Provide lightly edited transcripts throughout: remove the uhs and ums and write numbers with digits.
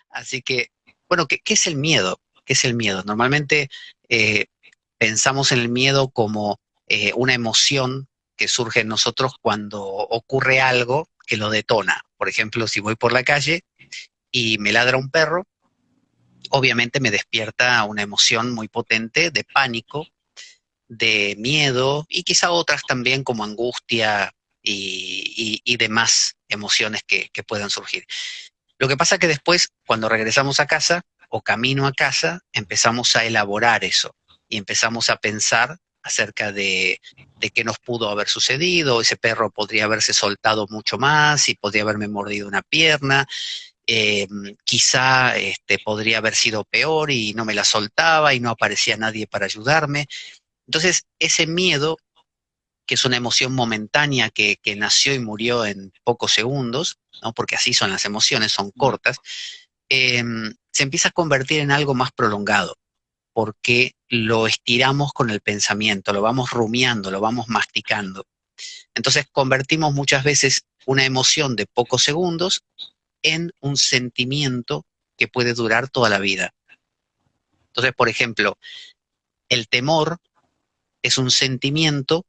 Así que, bueno, ¿qué es el miedo? ¿Qué es el miedo? Normalmente eh, pensamos en el miedo como una emoción que surge en nosotros cuando ocurre algo que lo detona. Por ejemplo, si voy por la calle y me ladra un perro, obviamente me despierta una emoción muy potente de pánico, de miedo y quizá otras también como angustia y demás emociones que puedan surgir. Lo que pasa es que después, cuando regresamos a casa o camino a casa, empezamos a elaborar eso y empezamos a pensar acerca de qué nos pudo haber sucedido. Ese perro podría haberse soltado mucho más y podría haberme mordido una pierna. eh, Quizá podría haber sido peor y no me la soltaba y no aparecía nadie para ayudarme. Entonces, ese miedo, que es una emoción momentánea que nació y murió en pocos segundos, ¿no? Porque así son las emociones, son Mm. cortas, eh, se empieza a convertir en algo más prolongado, porque lo estiramos con el pensamiento, lo vamos rumiando, lo vamos masticando. Entonces convertimos muchas veces una emoción de pocos segundos en un sentimiento que puede durar toda la vida. Entonces, por ejemplo, el temor es un sentimiento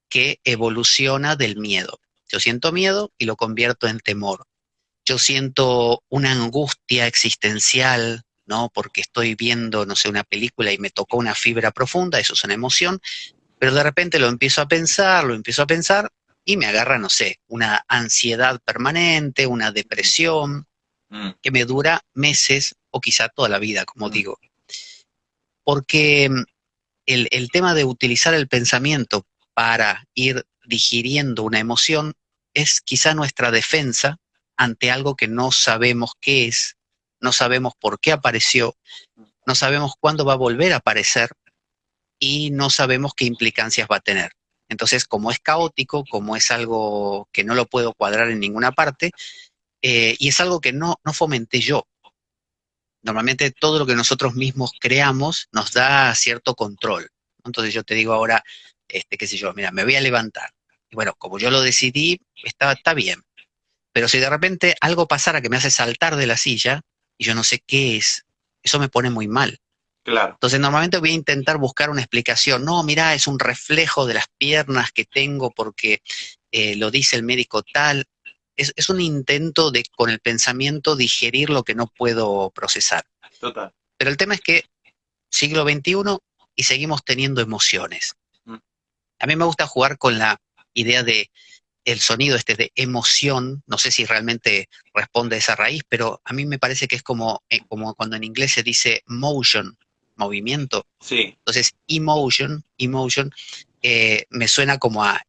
que evoluciona del miedo. Yo siento miedo y lo convierto en temor. Yo siento una angustia existencial, ¿no? Porque estoy viendo, no sé, una película y me tocó una fibra profunda, eso es una emoción, pero de repente lo empiezo a pensar y me agarra, no sé, una ansiedad permanente, una depresión Mm. que me dura meses o quizá toda la vida, como Mm. digo. Porque el tema de utilizar el pensamiento para ir digiriendo una emoción es quizá nuestra defensa ante algo que no sabemos qué es, no sabemos por qué apareció, no sabemos cuándo va a volver a aparecer y no sabemos qué implicancias va a tener. Entonces, como es caótico, como es algo que no lo puedo cuadrar en ninguna parte, y es algo que no fomenté yo. Normalmente todo lo que nosotros mismos creamos nos da cierto control. Entonces yo te digo ahora, qué sé yo, mira, me voy a levantar. Y bueno, como yo lo decidí, está bien. Pero si de repente algo pasara que me hace saltar de la silla y yo no sé qué es, eso me pone muy mal. Claro. Entonces normalmente voy a intentar buscar una explicación. No, mira, es un reflejo de las piernas que tengo porque lo dice el médico tal. Es un intento de con el pensamiento digerir lo que no puedo procesar. Total. Pero el tema es que siglo XXI y seguimos teniendo emociones. Mm. A mí me gusta jugar con la idea de el sonido de emoción, no sé si realmente responde a esa raíz, pero a mí me parece que es como cuando en inglés se dice motion, movimiento. Sí, Entonces, emotion, me suena como a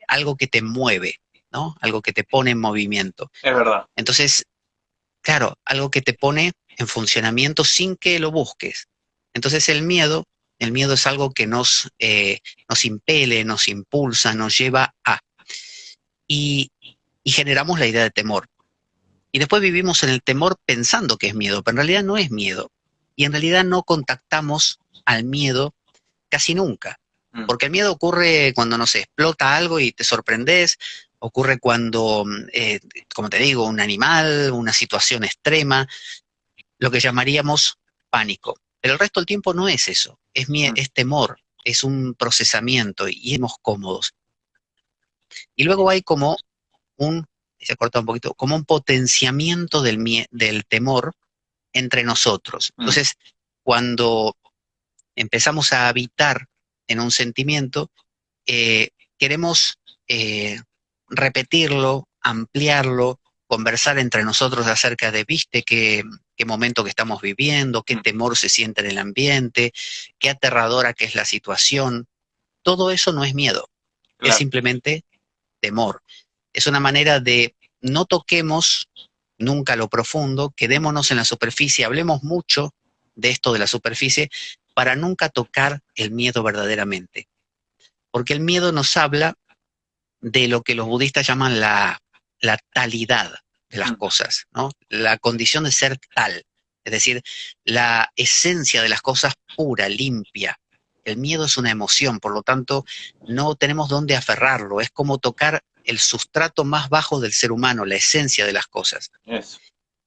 algo que te mueve, ¿no? Algo que te pone en movimiento. es verdad. Entonces, claro, algo que te pone en funcionamiento sin que lo busques. Entonces el miedo es algo que nos impele, nos impulsa, nos lleva a, y, y generamos la idea de temor. Y después vivimos en el temor pensando que es miedo, pero en realidad no es miedo. Y en realidad no contactamos al miedo casi nunca. Mm. Porque el miedo ocurre cuando, no sé, explota algo y te sorprendes, ocurre cuando, como te digo, un animal, una situación extrema, lo que llamaríamos pánico. Pero el resto del tiempo no es eso, Mm. es temor, es un procesamiento y estamos cómodos. Y luego hay como un, se corta un poquito, como un potenciamiento del temor entre nosotros. Mm. Entonces, cuando empezamos a habitar en un sentimiento, eh, queremos eh, repetirlo, ampliarlo, conversar entre nosotros acerca de, viste, qué momento que estamos viviendo, qué Mm. temor se siente en el ambiente, qué aterradora que es la situación. Todo eso no es miedo, es Claro. simplemente temor. Es una manera de no toquemos nunca lo profundo, quedémonos en la superficie, hablemos mucho de esto de la superficie para nunca tocar el miedo verdaderamente. Porque el miedo nos habla de lo que los budistas llaman la talidad de las Mm. cosas, ¿no? La condición de ser tal, es decir, la esencia de las cosas pura, limpia. El miedo es una emoción, por lo tanto, no tenemos dónde aferrarlo, es como tocar el sustrato más bajo del ser humano, la esencia de las cosas. Eso.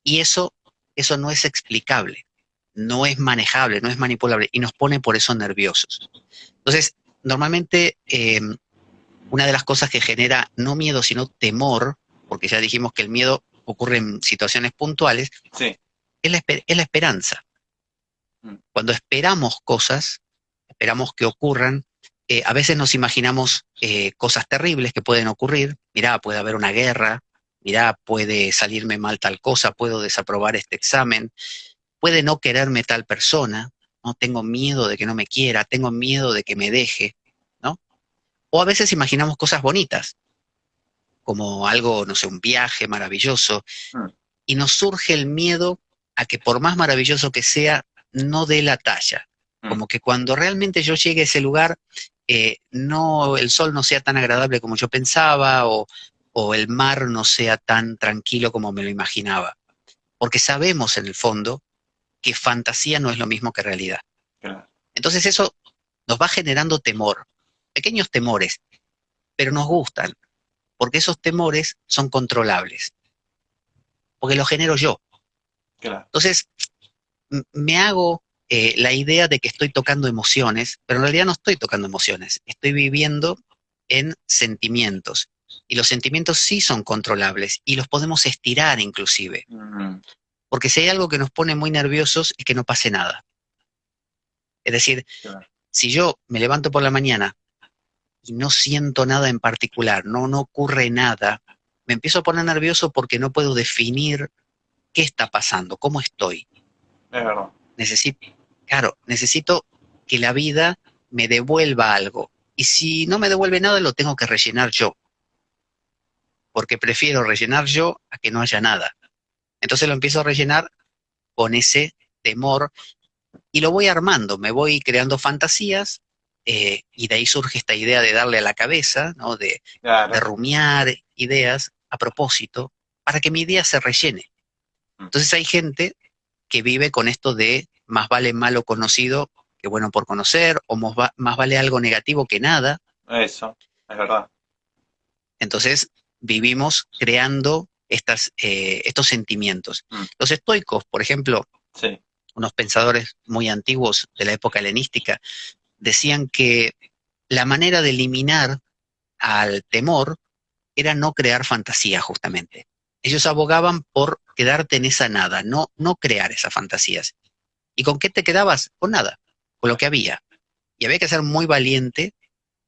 Y eso eso no es explicable, no es manejable, no es manipulable y nos pone por eso nerviosos. Entonces, normalmente una de las cosas que genera no miedo, sino temor, porque ya dijimos que el miedo ocurre en situaciones puntuales, Sí. es la esperanza. Mm. Cuando esperamos cosas, esperamos que ocurran, a veces nos imaginamos cosas terribles que pueden ocurrir. Mirá, puede haber una guerra, mirá, puede salirme mal tal cosa, puedo desaprobar este examen, puede no quererme tal persona, no tengo miedo de que no me quiera, tengo miedo de que me deje, ¿no? O a veces imaginamos cosas bonitas, como algo, no sé, un viaje maravilloso, Mm. y nos surge el miedo a que por más maravilloso que sea, no dé la talla. Mm. Como que cuando realmente yo llegue a ese lugar, no, el sol no sea tan agradable como yo pensaba, o el mar no sea tan tranquilo como me lo imaginaba. Porque sabemos en el fondo que fantasía no es lo mismo que realidad. Claro. Entonces eso nos va generando temor, pequeños temores, pero nos gustan, porque esos temores son controlables, porque los genero yo. Claro. Entonces, me hago la idea de que estoy tocando emociones, pero en realidad no estoy tocando emociones, estoy viviendo en sentimientos. Y los sentimientos sí son controlables y los podemos estirar inclusive. Mm. Porque si hay algo que nos pone muy nerviosos es que no pase nada. Es decir, Claro. si yo me levanto por la mañana y no siento nada en particular, no ocurre nada, me empiezo a poner nervioso porque no puedo definir qué está pasando, cómo estoy. Es verdad. Necesito, claro, necesito que la vida me devuelva algo. Y si no me devuelve nada, lo tengo que rellenar yo, porque prefiero rellenar yo a que no haya nada. Entonces lo empiezo a rellenar con ese temor y lo voy armando, me voy creando fantasías y de ahí surge esta idea de darle a la cabeza, ¿no? De Claro. rumiar ideas a propósito para que mi idea se rellene. Mm. Entonces hay gente que vive con esto de más vale malo conocido que bueno por conocer, o más vale algo negativo que nada. Eso. Es verdad. Entonces vivimos creando estos sentimientos. Mm. Los estoicos, por ejemplo, Sí. unos pensadores muy antiguos de la época helenística, decían que la manera de eliminar al temor era no crear fantasía, justamente. Ellos abogaban por quedarte en esa nada, no crear esas fantasías. ¿Y con qué te quedabas? Con nada, con lo que había. Y había que ser muy valiente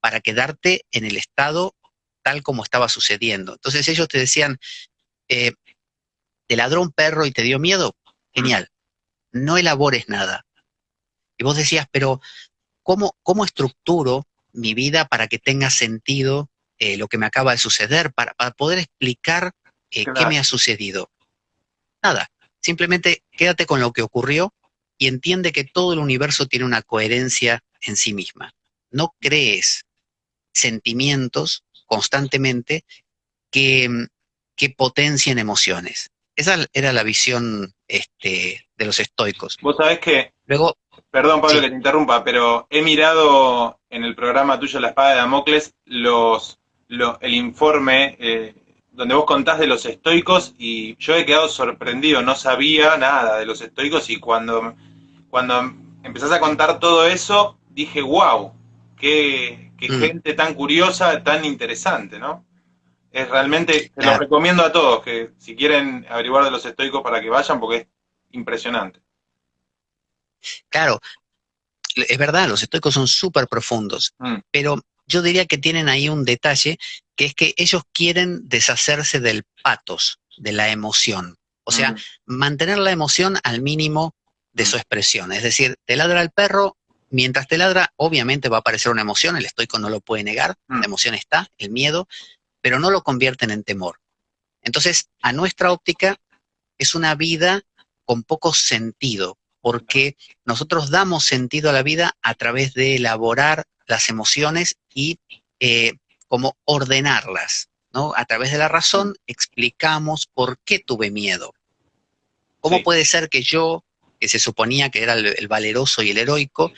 para quedarte en el estado tal como estaba sucediendo. Entonces ellos te decían, eh, te ladró un perro y te dio miedo, Mm. genial, no elabores nada. Y vos decías, pero ¿cómo estructuro mi vida para que tenga sentido lo que me acaba de suceder, para poder explicar qué me Claro. ha sucedido? Nada, simplemente quédate con lo que ocurrió y entiende que todo el universo tiene una coherencia en sí misma. No crees sentimientos constantemente que, que potencien emociones. Esa era la visión de los estoicos. Vos sabés que, Luego, perdón Pablo sí, que te interrumpa, pero he mirado en el programa tuyo La Espada de Damocles el informe donde vos contás de los estoicos y yo he quedado sorprendido, no sabía nada de los estoicos y cuando empezás a contar todo eso dije, wow, qué mm, gente tan curiosa, tan interesante, ¿no? Es realmente, te lo claro, recomiendo a todos, que si quieren averiguar de los estoicos para que vayan, porque es impresionante. claro, es verdad, los estoicos son súper profundos, Mm. pero yo diría que tienen ahí un detalle, que es que ellos quieren deshacerse del patos, de la emoción. O sea, Mm. mantener la emoción al mínimo de Mm. su expresión. Es decir, te ladra el perro, mientras te ladra, obviamente va a aparecer una emoción, el estoico no lo puede negar, la Mm. emoción está, el miedo, pero no lo convierten en temor. Entonces, a nuestra óptica, es una vida con poco sentido, porque nosotros damos sentido a la vida a través de elaborar las emociones y como ordenarlas, ¿no? A través de la Mm. razón explicamos por qué tuve miedo. ¿Cómo Sí. puede ser que yo, que se suponía que era el valeroso y el heroico,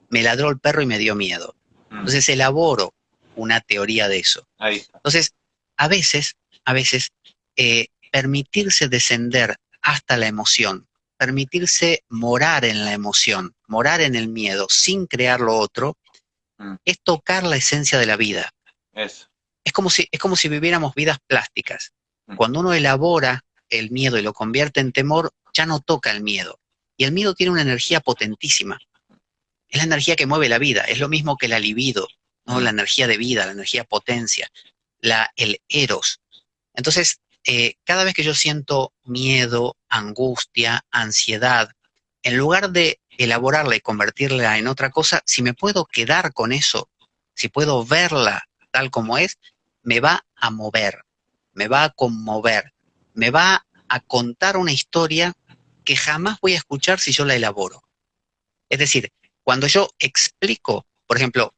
me ladró el perro y me dio miedo? Mm. Entonces elaboro una teoría de eso. Ahí está. Entonces, a veces, permitirse descender hasta la emoción permitirse morar en la emoción, morar en el miedo, sin crear lo otro, Mm, es tocar la esencia de la vida. eso. Es como si viviéramos vidas plásticas. Mm, Cuando uno elabora el miedo y lo convierte en temor, ya no toca el miedo. Y el miedo tiene una energía potentísima. Es la energía que mueve la vida. Es lo mismo que la libido, ¿no? mm, La energía de vida, la energía potencia, el eros. Entonces, cada vez que yo siento miedo, angustia, ansiedad, en lugar de elaborarla y convertirla en otra cosa, si me puedo quedar con eso, si puedo verla tal como es, me va a mover, me va a conmover, me va a contar una historia que jamás voy a escuchar si yo la elaboro. Es decir, cuando yo explico, por ejemplo,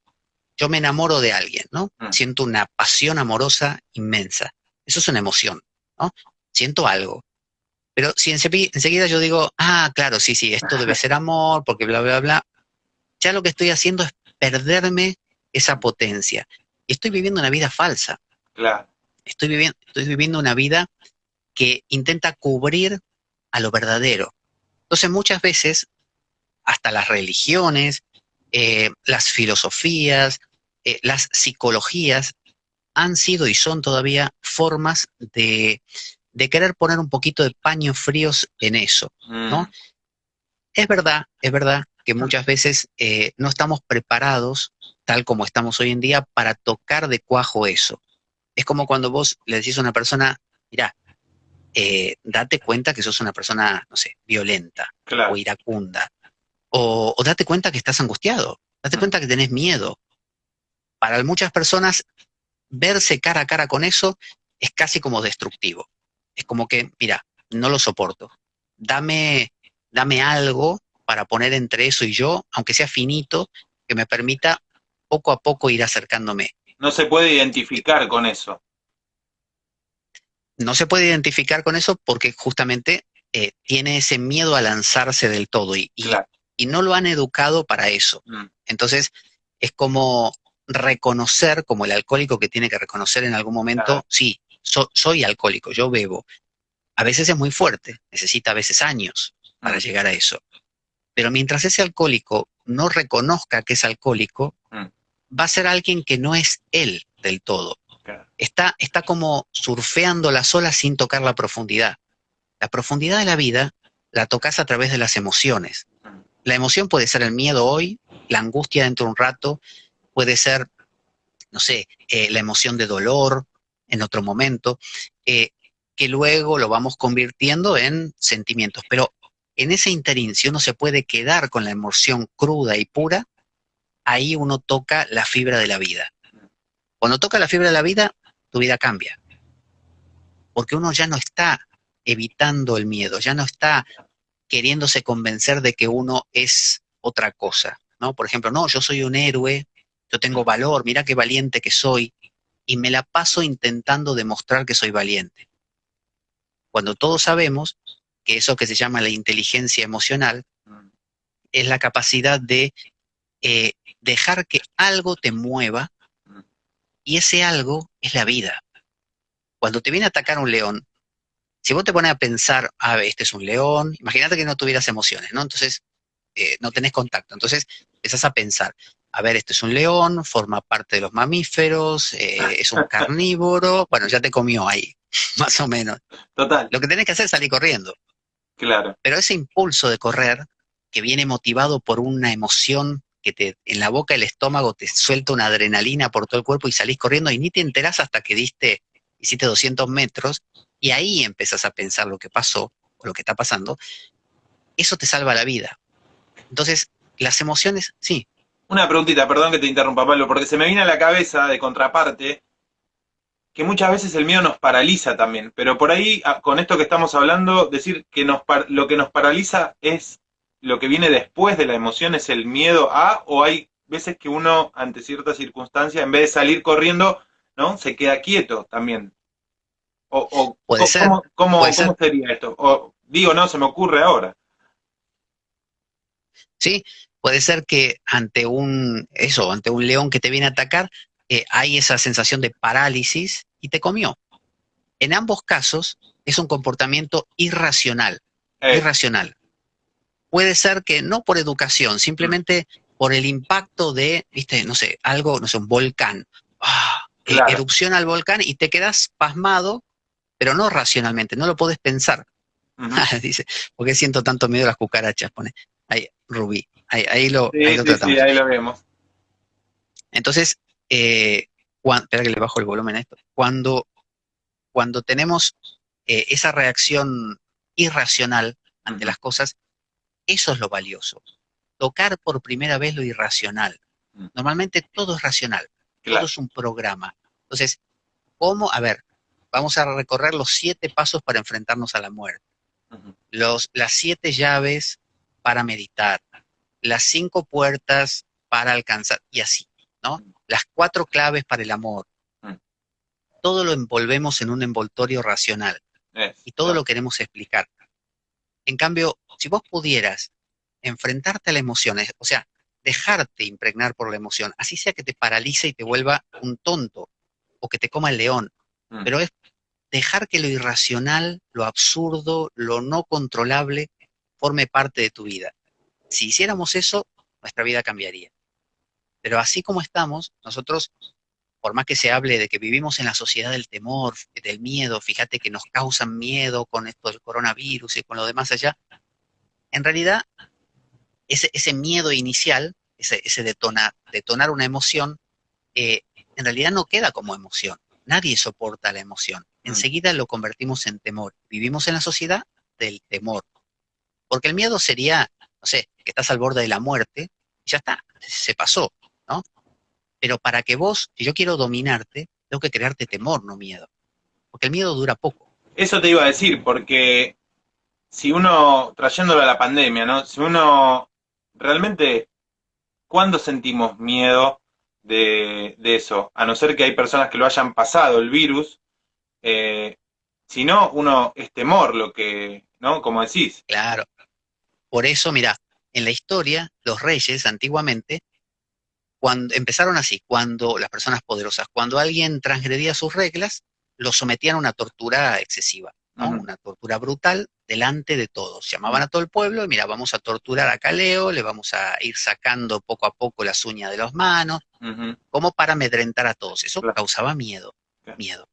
yo me enamoro de alguien, ¿no? mm. Siento una pasión amorosa inmensa. Eso es una emoción, ¿no? Siento algo. Pero si enseguida yo digo, ah, claro, sí, sí, esto debe ser amor, porque bla, bla, bla, ya lo que estoy haciendo es perderme esa potencia. Y estoy viviendo una vida falsa. Claro. Estoy viviendo una vida que intenta cubrir a lo verdadero. Entonces muchas veces, hasta las religiones, las filosofías, las psicologías, han sido y son todavía formas de querer poner un poquito de paños fríos en eso, ¿no? Mm, Es verdad que muchas veces no estamos preparados, tal como estamos hoy en día, para tocar de cuajo eso. Es como cuando vos le decís a una persona, mira, date cuenta que sos una persona, no sé, violenta o claro. iracunda, o date cuenta que estás angustiado, date Mm, cuenta que tenés miedo. Para muchas personas, verse cara a cara con eso es casi como destructivo. Es como que, mira, no lo soporto. Dame, dame algo para poner entre eso y yo, aunque sea finito, que me permita poco a poco ir acercándome. no se puede identificar con eso. No se puede identificar con eso porque justamente tiene ese miedo a lanzarse del todo Claro. y no lo han educado para eso. Mm, Entonces, es como reconocer, como el alcohólico que tiene que reconocer en algún claro. momento, sí, soy alcohólico, yo bebo. A veces es muy fuerte, necesita a veces años para Mm, llegar a eso. Pero mientras ese alcohólico no reconozca que es alcohólico, mm, va a ser alguien que no es él del todo. claro. Está como surfeando las olas sin tocar la profundidad. La profundidad de la vida la tocas a través de las emociones. Mm, La emoción puede ser el miedo hoy, la angustia dentro de un rato, puede ser, no sé, la emoción de dolor en otro momento, eh, que luego lo vamos convirtiendo en sentimientos. Pero en ese interín, si uno se puede quedar con la emoción cruda y pura, ahí uno toca la fibra de la vida. mm. Cuando toca la fibra de la vida, tu vida cambia, porque uno ya no está evitando el miedo, ya no está queriéndose convencer de que uno es otra cosa, ¿no? Por ejemplo, no, yo soy un héroe, yo tengo valor, mira qué valiente que soy, y me la paso intentando demostrar que soy valiente. Cuando todos sabemos que eso que se llama la inteligencia emocional Mm, es la capacidad de eh, dejar que algo te mueva, mm, y ese algo es la vida. Cuando te viene a atacar un león, si vos te pones a pensar, ah, este es un león, imagínate que no tuvieras emociones, ¿no? Entonces, no tenés contacto. Entonces, empezás a pensar, a ver, este es un león, forma parte de los mamíferos, es un carnívoro, bueno, ya te comió ahí, más o menos. total. Lo que tenés que hacer es salir corriendo. Claro. Pero ese impulso de correr, que viene motivado por una emoción que en la boca del estómago te suelta una adrenalina por todo el cuerpo y salís corriendo y ni te enterás hasta que hiciste 200 metros y ahí empezás a pensar lo que pasó o lo que está pasando, eso te salva la vida. Entonces, las emociones, sí, Una preguntita, perdón que te interrumpa, Pablo, porque se me viene a la cabeza de contraparte que muchas veces el miedo nos paraliza también, pero por ahí, con esto que estamos hablando, decir que lo que nos paraliza es lo que viene después de la emoción, es el miedo a, o hay veces que uno, ante cierta circunstancia, en vez de salir corriendo, ¿no? Se queda quieto también. puede ser, puede ¿Cómo ser, sería esto? O, digo, no, se me ocurre ahora. sí, puede ser que ante un león que te viene a atacar, hay esa sensación de parálisis y te comió. En ambos casos es un comportamiento irracional, Es, irracional. puede ser que no por educación, Mm, simplemente por el impacto de, viste, no sé, algo, no sé, un volcán. claro. Erupciona el volcán y te quedas pasmado, pero no racionalmente, no lo podés pensar. Ujú. Dice, ¿por qué siento tanto miedo a las cucarachas? Pone, ahí, Rubí, ahí Sí, lo sí, sí, tratamos. ahí lo vemos. Entonces, espera que le bajo el volumen a esto. Cuando tenemos esa reacción irracional ante Ujú, las cosas, eso es lo valioso. Tocar por primera vez lo irracional. mm, Normalmente todo es racional, todo claro. es un programa. Entonces, ¿cómo? A ver, vamos a recorrer los 7 pasos para enfrentarnos a la muerte, Ujú, las 7 llaves para meditar, las 5 puertas para alcanzar, y así, ¿no? mm, Las 4 claves para el amor. mm. Todo lo envolvemos en un envoltorio racional y todo Claro. lo queremos explicar. En cambio, si vos pudieras enfrentarte a la emoción, o sea, dejarte impregnar por la emoción, así sea que te paralice y te vuelva un tonto o que te coma el león, Mm. pero es dejar que lo irracional, lo absurdo, lo no controlable forme parte de tu vida. Si hiciéramos eso, nuestra vida cambiaría. Pero así como estamos, nosotros, por más que se hable de que vivimos en la sociedad del temor, del miedo, fíjate que nos causan miedo con esto del coronavirus y con lo demás allá, en realidad ese miedo inicial, ese detonar una emoción, eh, en realidad no queda como emoción. Nadie soporta la emoción. Mm. Enseguida lo convertimos en temor. Vivimos en la sociedad del temor. Porque el miedo sería, no sé, que estás al borde de la muerte y ya está, se pasó, ¿no? Pero para que vos, si yo quiero dominarte, tengo que crearte temor, no miedo. Porque el miedo dura poco. Eso te iba a decir, porque si uno, trayéndolo a la pandemia, ¿no? Si uno realmente, ¿cuándo sentimos miedo de eso? A no ser que hay personas que lo hayan pasado el virus, eh, si no, uno es temor lo que, ¿no? Como decís. Claro. Por eso, mira, en la historia, los reyes antiguamente cuando empezaron así, cuando las personas poderosas, cuando alguien transgredía sus reglas, lo sometían a una tortura excesiva, ¿no? Ujú, Una tortura brutal delante de todos. mm, Llamaban a todo el pueblo y mira, vamos a torturar a Caleo, le vamos a ir sacando poco a poco las uñas de las manos, ujú, como para amedrentar a todos. Eso claro, causaba miedo, claro. miedo.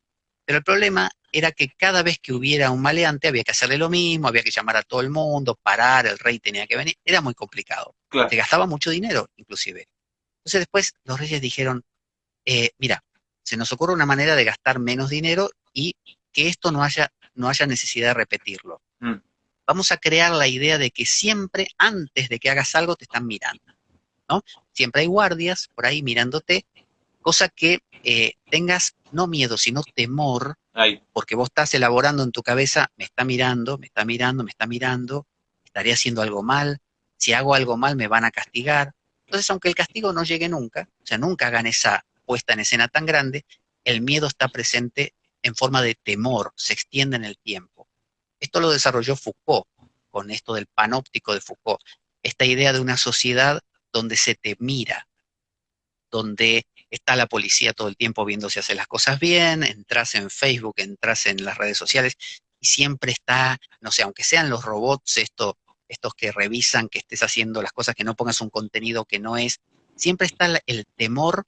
Pero el problema era que cada vez que hubiera un maleante había que hacerle lo mismo, había que llamar a todo el mundo, parar, el rey tenía que venir, era muy complicado. Claro. Se gastaba mucho dinero, inclusive. Entonces después los reyes dijeron, mira, se nos ocurre una manera de gastar menos dinero y que esto no haya necesidad de repetirlo. Mm, Vamos a crear la idea de que siempre antes de que hagas algo te están mirando, ¿no? Siempre hay guardias por ahí mirándote, cosa que tengas no miedo, sino temor, ahí, porque vos estás elaborando en tu cabeza, me está mirando, me está mirando, me está mirando, estaré haciendo algo mal, si hago algo mal me van a castigar. Entonces, aunque el castigo no llegue nunca, o sea, nunca hagan esa puesta en escena tan grande, el miedo está presente en forma de temor, se extiende en el tiempo. Esto lo desarrolló Foucault con esto del panóptico de Foucault, esta idea de una sociedad donde se te mira, donde está la policía todo el tiempo viendo si hace las cosas bien, entras en Facebook, entras en las redes sociales y siempre está, no sé, aunque sean los robots estos que revisan que estés haciendo las cosas, que no pongas un contenido que no es, siempre está el temor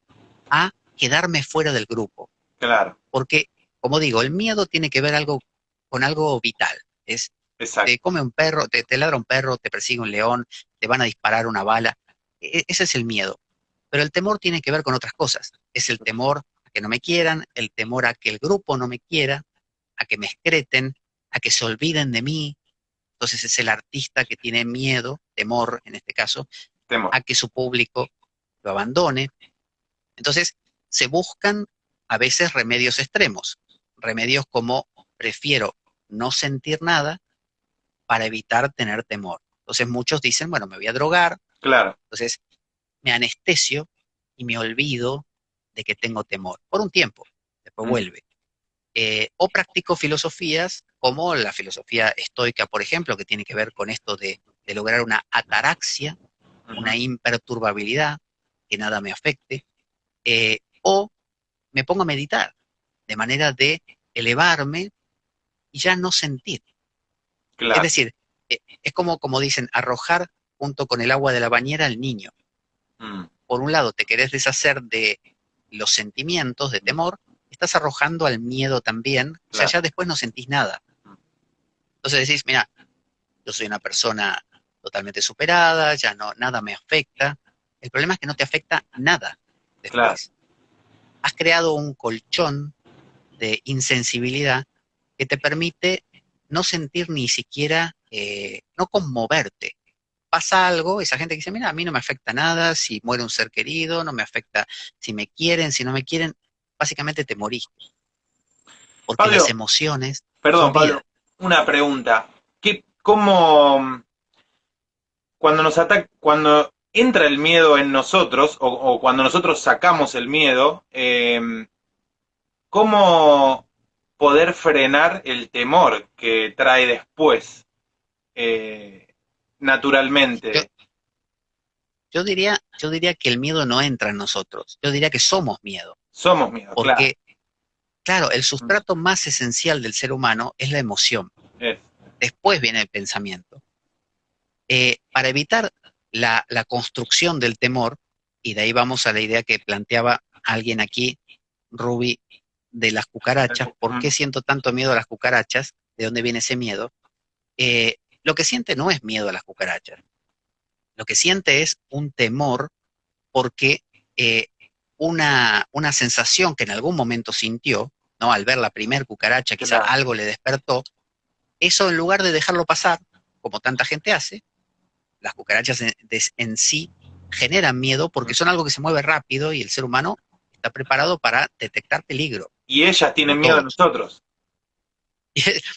a quedarme fuera del grupo. claro, Porque, como digo, el miedo tiene que ver algo con algo vital. Es, te exacto. come un perro, te ladra un perro, te persigue un león, te van a disparar una bala. Ese es el miedo. Pero el temor tiene que ver con otras cosas. Es el temor a que no me quieran, el temor a que el grupo no me quiera, a que me excreten, a que se olviden de mí. Entonces es el artista que tiene miedo, temor en este caso, Temor. a que su público lo abandone. Entonces se buscan a veces remedios extremos, remedios como prefiero no sentir nada para evitar tener temor. Entonces muchos dicen, bueno, me voy a drogar, Claro. entonces me anestesio y me olvido de que tengo temor por un tiempo, después Mm, vuelve. O practico filosofías como la filosofía estoica, por ejemplo, que tiene que ver con esto de lograr una ataraxia, ujú, una imperturbabilidad, que nada me afecte, o me pongo a meditar, de manera de elevarme y ya no sentir. Es claro. decir, Es como dicen, arrojar junto con el agua de la bañera al niño. Mm, Por un lado, te querés deshacer de los sentimientos de mm, temor, estás arrojando al miedo también, o sea, claro. ya después no sentís nada. Mm, Entonces decís, mira, yo soy una persona totalmente superada, ya no, nada me afecta. El problema es que no te afecta nada claro. después. Has creado un colchón de insensibilidad que te permite no sentir ni siquiera, no conmoverte. Pasa algo, esa gente que dice, mira, a mí no me afecta nada, si muere un ser querido, no me afecta si me quieren, si no me quieren, básicamente te moriste, porque las Pablo, emociones perdón, son Pablo, vida. una pregunta. ¿Cómo, cuando entra el miedo en nosotros, o cuando nosotros sacamos el miedo, cómo poder frenar el temor que trae después, eh, Yo, naturalmente? yo diría que el miedo no entra en nosotros, yo diría que somos miedo, Somos miedo, claro. porque, claro, el Mm, sustrato más esencial del ser humano es la emoción, es, después viene el pensamiento. Para evitar la construcción del temor, y de ahí vamos a la idea que planteaba alguien aquí, Ruby, de las cucarachas, ¿por qué mm, siento tanto miedo a las cucarachas? ¿De dónde viene ese miedo? Lo que siente no es miedo a las cucarachas, lo que siente es un temor porque eh, una sensación que en algún momento sintió, ¿no? Al ver la primer cucaracha, quizá claro. algo le despertó, eso en lugar de dejarlo pasar, como tanta gente hace, las cucarachas en sí generan miedo porque Mm. son algo que se mueve rápido y el ser humano está preparado para detectar peligro, Y ellas no tienen miedo de todos. nosotros.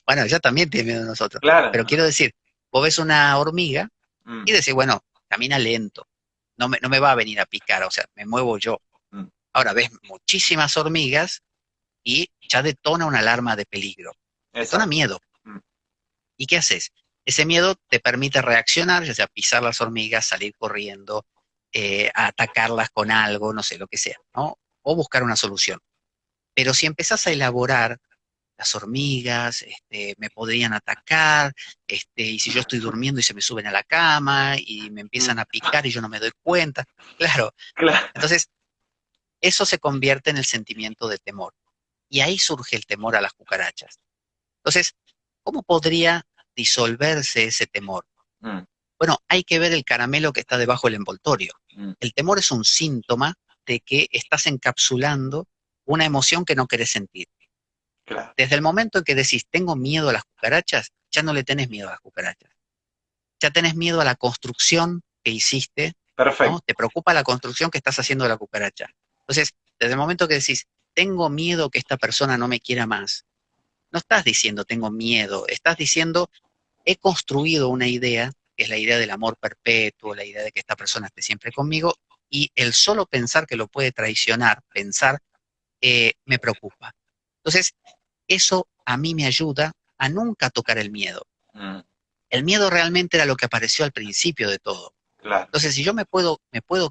Bueno, ella también tiene miedo de nosotros, Claro. pero quiero decir, vos ves una hormiga Mm, y decís, bueno, camina lento, no me va a venir a picar, o sea, me muevo yo. mm, Ahora ves muchísimas hormigas y ya detona una alarma de peligro, detona exacto. miedo. Mm, ¿Y qué haces? Ese miedo te permite reaccionar, ya sea pisar las hormigas, salir corriendo, a atacarlas con algo, no sé, lo que sea, ¿no? O buscar una solución. Pero si empezás a elaborar las hormigas, me podrían atacar, y si yo estoy durmiendo y se me suben a la cama y me mm, empiezan a picar y yo no me doy cuenta, claro. claro. Entonces, eso se convierte en el sentimiento de temor. Y ahí surge el temor a las cucarachas. Entonces, ¿cómo podría disolverse ese temor? Mm, Bueno, hay que ver el caramelo que está debajo del envoltorio. mm, El temor es un síntoma de que estás encapsulando una emoción que no querés sentir. claro. Desde el momento en que decís, tengo miedo a las cucarachas, ya no le tenés miedo a las cucarachas. Ya tenés miedo a la construcción que hiciste, ¿no? Perfecto. Te preocupa la construcción que estás haciendo de la cucaracha. Entonces, desde el momento que decís, tengo miedo que esta persona no me quiera más, no estás diciendo tengo miedo, estás diciendo he construido una idea, que es la idea del amor perpetuo, la idea de que esta persona esté siempre conmigo, y el solo pensar que lo puede traicionar, pensar, me preocupa. Entonces, eso a mí me ayuda a nunca tocar el miedo. Mm, El miedo realmente era lo que apareció al principio de todo. claro. Entonces, si yo me puedo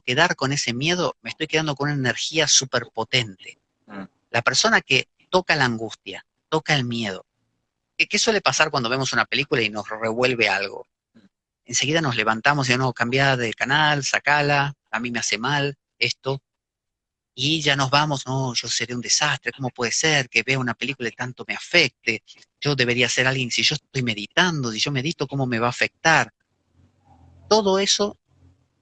quedar con ese miedo, me estoy quedando con una energía súper potente. Mm, La persona que toca la angustia, toca el miedo. ¿Qué suele pasar cuando vemos una película y nos revuelve algo? Enseguida nos levantamos y no, cambia de canal, sacala, a mí me hace mal esto, y ya nos vamos, no, yo seré un desastre, ¿cómo puede ser que vea una película y tanto me afecte? Yo debería ser alguien, si yo estoy meditando, si yo medito, ¿cómo me va a afectar? Todo eso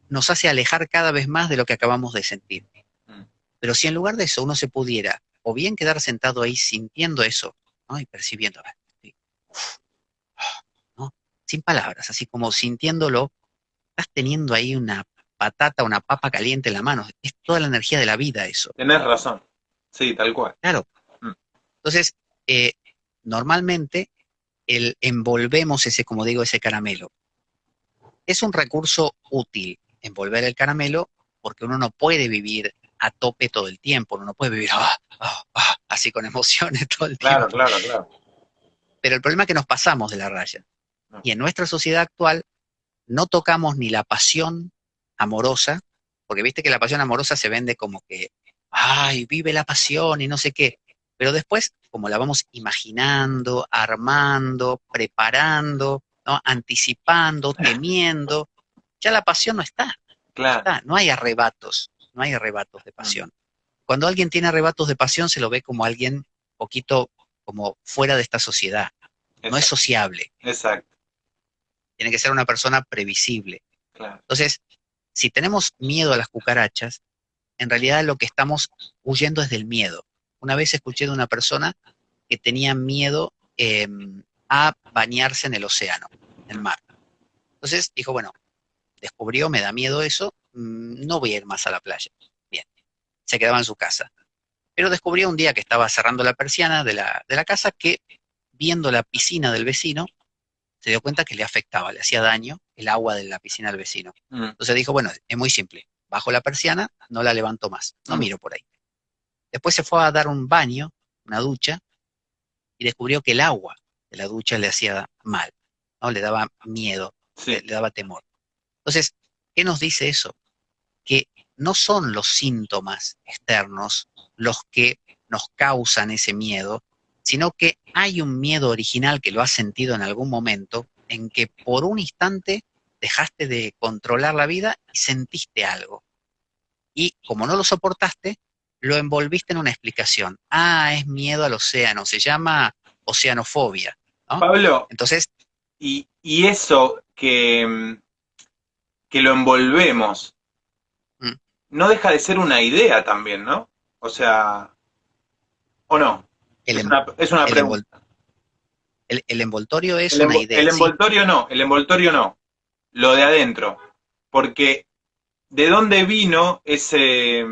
nos hace alejar cada vez más de lo que acabamos de sentir. mm. Pero si en lugar de eso uno se pudiera, o bien quedar sentado ahí sintiendo eso, ¿no? Y percibiendo, sí, ¿no? Sin palabras, así como sintiéndolo, estás teniendo ahí una patata, una papa caliente en la mano. Es toda la energía de la vida eso. Tenés razón. Sí, tal cual. Claro. Mm, Entonces, eh, normalmente envolvemos ese, como digo, ese caramelo. Es un recurso útil envolver el caramelo porque uno no puede vivir a tope todo el tiempo, uno no puede vivir así con emociones todo el claro, tiempo. claro, claro. Pero el problema es que nos pasamos de la raya. Mm, Y en nuestra sociedad actual no tocamos ni la pasión amorosa, porque viste que la pasión amorosa se vende como que, ay, vive la pasión y no sé qué. Pero después, como la vamos imaginando, armando, preparando, ¿no? Anticipando, temiendo. Ya la pasión no está, no Claro. está, no hay arrebatos, no hay arrebatos de pasión. Cuando alguien tiene arrebatos de pasión se lo ve como alguien poquito como fuera de esta sociedad, no es Exacto. sociable, Exacto. tiene que ser una persona previsible. Claro. Entonces, si tenemos miedo a las cucarachas, en realidad lo que estamos huyendo es del miedo. Una vez escuché de una persona que tenía miedo a bañarse en el océano, en el mar. Entonces dijo, bueno, descubrió, me da miedo eso, no voy a ir más a la playa. Bien, se quedaba en su casa. Pero descubrió un día que estaba cerrando la persiana de la casa que, viendo la piscina del vecino, se dio cuenta que le afectaba, le hacía daño el agua de la piscina del vecino. Mm, Entonces dijo, bueno, es muy simple, bajo la persiana, no la levanto más, no mm, miro por ahí. Después se fue a dar un baño, una ducha, y descubrió que el agua de la ducha le hacía mal, ¿no? Le daba miedo, le, sí, le daba temor. Entonces, ¿qué nos dice eso? Que no son los síntomas externos los que nos causan ese miedo, sino que hay un miedo original que lo has sentido en algún momento, en que por un instante dejaste de controlar la vida y sentiste algo. Y como no lo soportaste, lo envolviste en una explicación. Ah, es miedo al océano, se llama oceanofobia, ¿no? Pablo, Entonces, y eso que lo envolvemos, mm, no deja de ser una idea también, ¿no? O sea, ¿o no? el, Es una el, pregunta. envol- el envoltorio es una El idea, sí, envoltorio no, el envoltorio no, lo de adentro. Porque, ¿de dónde vino ese...?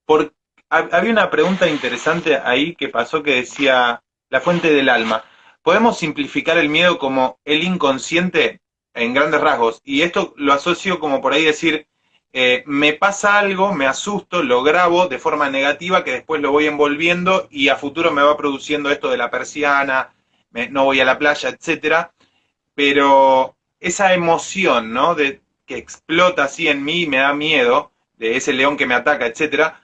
Por, había una pregunta interesante ahí que pasó que decía, la fuente del alma. ¿Podemos simplificar el miedo como el inconsciente en grandes rasgos? Y esto lo asocio como por ahí decir, me pasa algo, me asusto, lo grabo de forma negativa que después lo voy envolviendo y a futuro me va produciendo esto de la persiana, no voy a la playa, etcétera. Pero esa emoción, ¿no? De, que explota así en mí, me da miedo, de ese león que me ataca, etcétera,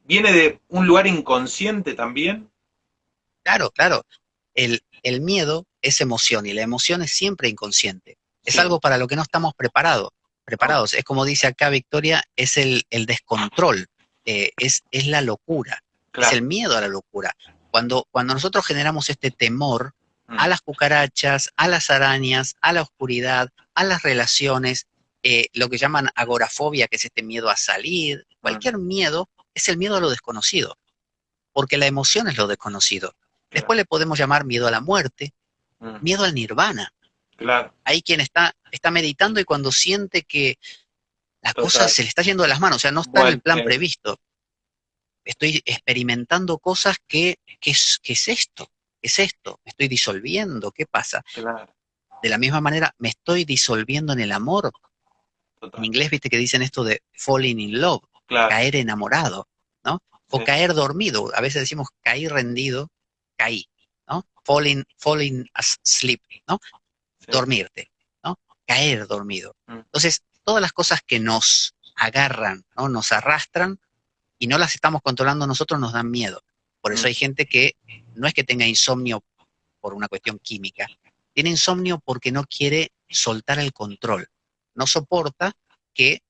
viene de un lugar inconsciente también. claro, claro. El miedo es emoción y la emoción es siempre inconsciente. Es Sí, algo para lo que no estamos oh, preparados. Es como dice acá Victoria, es el descontrol, es la locura, es el claro. miedo a la locura. Cuando nosotros generamos este temor a Mm, las cucarachas, a las arañas, a la oscuridad, a las relaciones, lo que llaman agorafobia, que es este miedo a salir, mm, cualquier miedo es el miedo a lo desconocido, porque la emoción es lo desconocido. claro, Después le podemos llamar miedo a la muerte, mm, miedo al nirvana. claro, Hay quien está meditando y cuando siente que la cosa total. se le está yendo de las manos, o sea, no está en el Bueno, plan previsto. Estoy experimentando cosas ¿qué es esto? ¿Qué es esto? ¿Me estoy disolviendo? ¿Qué pasa? claro, De la misma manera, me estoy disolviendo en el amor. En total. inglés, viste que dicen esto de falling in love, Claro, caer enamorado, ¿no? O sí, caer dormido. A veces decimos caí rendido, caí, ¿no? Falling asleep, ¿no? sí. Dormirte, ¿no? Caer dormido. Mm, Entonces, todas las cosas que nos agarran, ¿no? Nos arrastran y no las estamos controlando nosotros nos dan miedo. Por eso mm, hay gente que no es que tenga insomnio por una cuestión química, tiene insomnio porque no quiere soltar el control, no soporta que